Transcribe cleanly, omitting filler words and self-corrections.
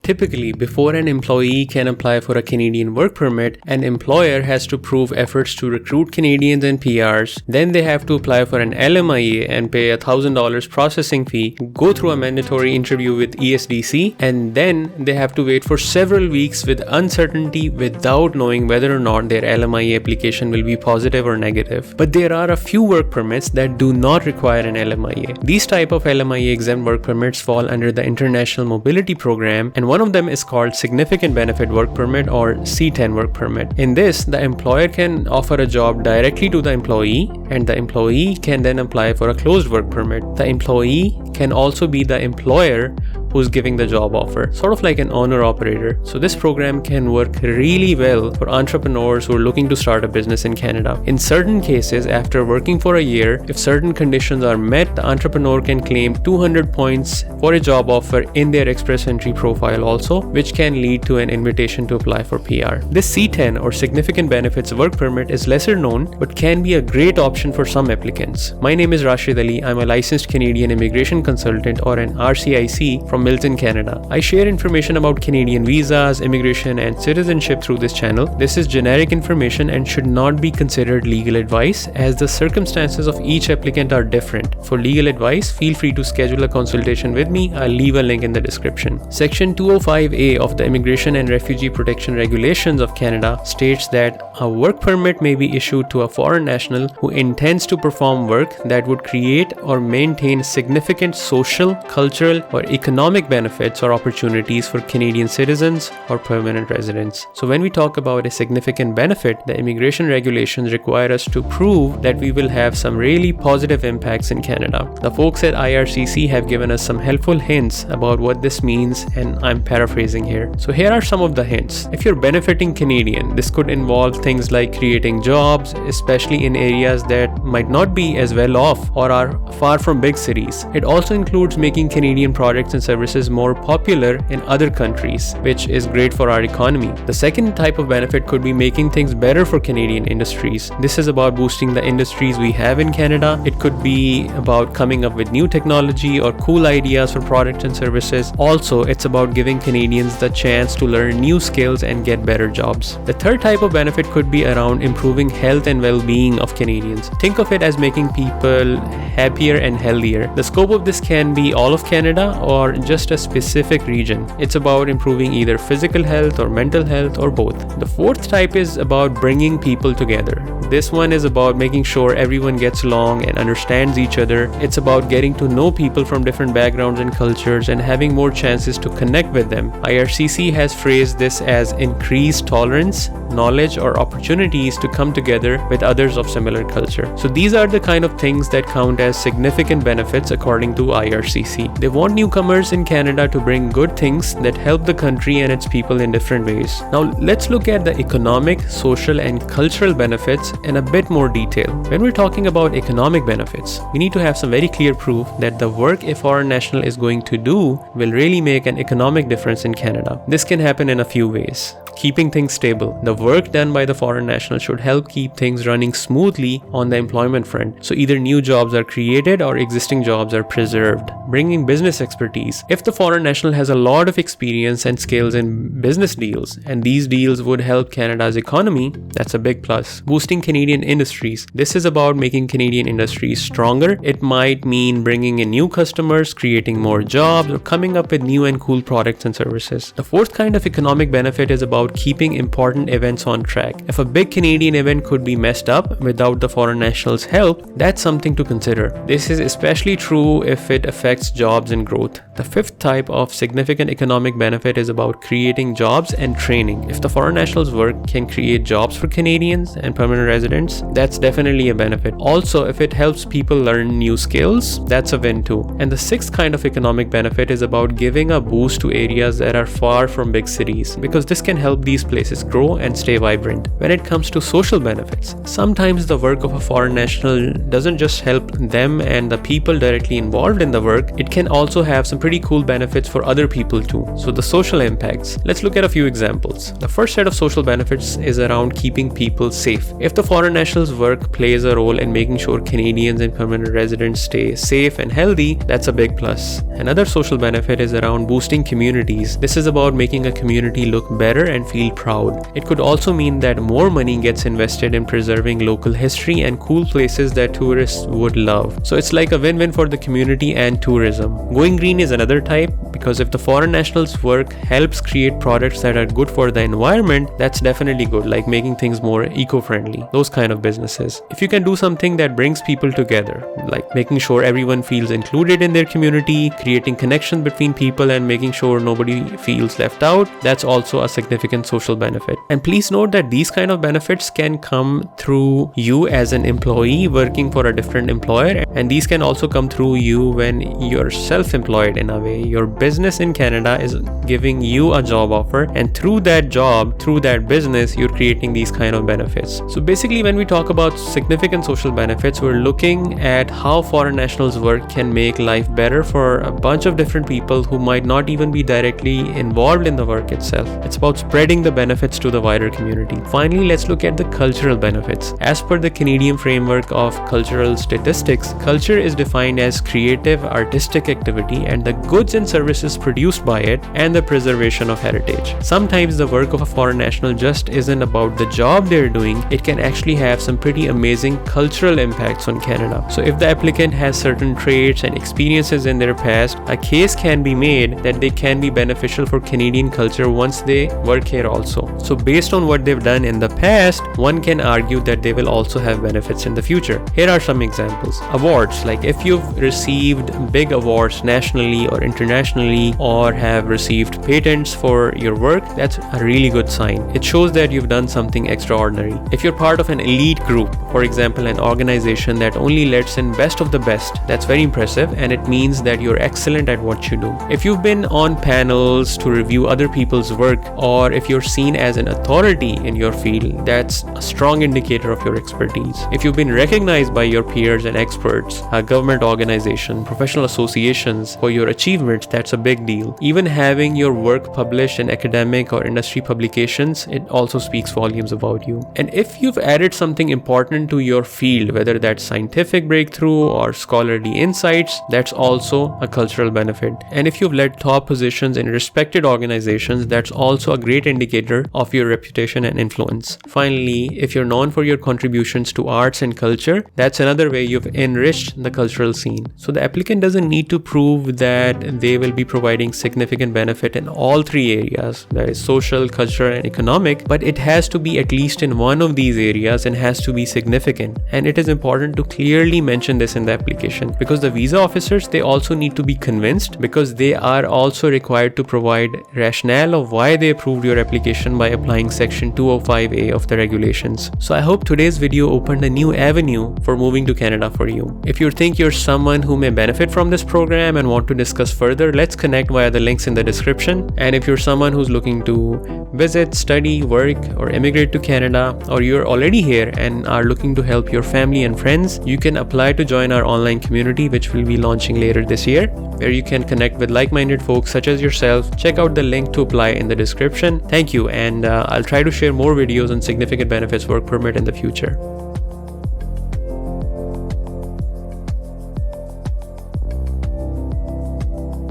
Typically, before an employee can apply for a Canadian work permit, an employer has to prove efforts to recruit Canadians and PRs. Then they have to apply for an LMIA and pay $1,000 processing fee, go through a mandatory interview with ESDC, and then they have to wait for several weeks with uncertainty without knowing whether or not their LMIA application will be positive or negative. But there are a few work permits that do not require an LMIA. These type of LMIA exempt work permits fall under the International Mobility Program, and one of them is called Significant Benefit Work Permit or C10 Work Permit. In this, the employer can offer a job directly to the employee, and the employee can then apply for a closed work permit. The employee can also be the employer who's giving the job offer, sort of like an owner-operator. So this program can work really well for entrepreneurs who are looking to start a business in Canada. In certain cases, after working for a year, if certain conditions are met, the entrepreneur can claim 200 points for a job offer in their Express Entry profile also, which can lead to an invitation to apply for PR. This C10 or Significant Benefits Work Permit is lesser known, but can be a great option for some applicants. My name is Rashid Ali. I'm a licensed Canadian immigration consultant or an RCIC from Milton, Canada. I share information about Canadian visas, immigration, and citizenship through this channel. This is generic information and should not be considered legal advice, as the circumstances of each applicant are different. For legal advice, feel free to schedule a consultation with me. I'll leave a link in the description. Section 205A of the Immigration and Refugee Protection Regulations of Canada states that a work permit may be issued to a foreign national who intends to perform work that would create or maintain significant social, cultural, or economic benefits or opportunities for Canadian citizens or permanent residents. So when we talk about a significant benefit, the immigration regulations require us to prove that we will have some really positive impacts in Canada. The folks at IRCC have given us some helpful hints about what this means, and I'm paraphrasing here. So here are some of the hints. If you're benefiting Canadian, this could involve things like creating jobs, especially in areas that might not be as well off or are far from big cities. It also includes making Canadian products and services more popular in other countries, which is great for our economy. The second type of benefit could be making things better for Canadian industries. This is about boosting the industries we have in Canada. It could be about coming up with new technology or cool ideas for products and services. Also, it's about giving Canadians the chance to learn new skills and get better jobs. The third type of benefit could be around improving health and well-being of Canadians. Think of it as making people happier and healthier. The scope of this can be all of Canada or just a specific region. It's about improving either physical health or mental health or both. The fourth type is about bringing people together. This one is about making sure everyone gets along and understands each other. It's about getting to know people from different backgrounds and cultures and having more chances to connect with them. IRCC has phrased this as increased tolerance, knowledge, or opportunities to come together with others of similar culture. So these are the kind of things that count as significant benefits according to IRCC. They want newcomers in Canada to bring good things that help the country and its people in different ways. Now let's look at the economic, social, and cultural benefits in a bit more detail. When we're talking about economic benefits, we need to have some very clear proof that the work a foreign national is going to do will really make an economic difference in Canada. This can happen in a few ways. Keeping things stable. The work done by the foreign national should help keep things running smoothly on the employment front. So either new jobs are created or existing jobs are preserved. Bringing business expertise. If the foreign national has a lot of experience and skills in business deals, and these deals would help Canada's economy, that's a big plus. Boosting Canadian industries. This is about making Canadian industries stronger. It might mean bringing in new customers, creating more jobs, or coming up with new and cool products and services. The fourth kind of economic benefit is about keeping important events on track. If a big Canadian event could be messed up without the foreign national's help, that's something to consider. This is especially true if it affects jobs and growth. The fifth type of significant economic benefit is about creating jobs and training. If the foreign national's work can create jobs for Canadians and permanent residents, that's definitely a benefit. Also, if it helps people learn new skills, that's a win too. And the sixth kind of economic benefit is about giving a boost to areas that are far from big cities, because this can help these places grow and stay vibrant. When it comes to social benefits, sometimes the work of a foreign national doesn't just help them and the people directly involved in the work, it can also have some pretty really cool benefits for other people too. So the social impacts. Let's look at a few examples. The first set of social benefits is around keeping people safe. If the foreign nationals' work plays a role in making sure Canadians and permanent residents stay safe and healthy, that's a big plus. Another social benefit is around boosting communities. This is about making a community look better and feel proud. It could also mean that more money gets invested in preserving local history and cool places that tourists would love. So it's like a win-win for the community and tourism. Going green is another type, because if the foreign nationals' work helps create products that are good for the environment, that's definitely good, like making things more eco-friendly, those kind of businesses. If you can do something that brings people together, like making sure everyone feels included in their community, creating connections between people and making sure nobody feels left out, that's also a significant social benefit. And please note that these kind of benefits can come through you as an employee working for a different employer, and these can also come through you when you're self-employed. In a way, your business in Canada is giving you a job offer, and through that job, through that business, you're creating these kind of benefits. So basically, when we talk about significant social benefits, we're looking at how foreign nationals' work can make life better for a bunch of different people who might not even be directly involved in the work itself. It's about spreading the benefits to the wider community. Finally, let's look at the cultural benefits. As per the Canadian framework of cultural statistics, culture is defined as creative, artistic activity and the goods and services produced by it, and the preservation of heritage. Sometimes the work of a foreign national just isn't about the job they're doing, it can actually have some pretty amazing cultural impacts on Canada. So if the applicant has certain traits and experiences in their past, a case can be made that they can be beneficial for Canadian culture once they work here also. So based on what they've done in the past, one can argue that they will also have benefits in the future. Here are some examples. Awards, like if you've received big awards nationally or internationally, or have received patents for your work, that's a really good sign. It shows that you've done something extraordinary. If you're part of an elite group, for example an organization that only lets in best of the best, that's very impressive, and it means that you're excellent at what you do. If you've been on panels to review other people's work, or if you're seen as an authority in your field, that's a strong indicator of your expertise. If you've been recognized by your peers and experts, a government organization, professional associations for your achievements, that's a big deal. Even having your work published in academic or industry publications, it also speaks volumes about you. And if you've added something important to your field, whether that's scientific breakthrough or scholarly insights, that's also a cultural benefit. And if you've led top positions in respected organizations, that's also a great indicator of your reputation and influence. Finally, if you're known for your contributions to arts and culture, that's another way you've enriched the cultural scene. So the applicant doesn't need to prove that they will be providing significant benefit in all three areas, that is social, cultural and economic, but it has to be at least in one of these areas and has to be significant. And it is important to clearly mention this in the application, because the visa officers, they also need to be convinced, because they are also required to provide rationale of why they approved your application by applying section 205A of the regulations. So I hope today's video opened a new avenue for moving to Canada for you. If you think you're someone who may benefit from this program and want to discuss further, let's connect via the links in the description. And if you're someone who's looking to visit, study, work or immigrate to Canada, or you're already here and are looking to help your family and friends, you can apply to join our online community, which will be launching later this year, where you can connect with like-minded folks such as yourself. Check out the link to apply in the description. Thank you, and I'll try to share more videos on significant benefits work permit in the future.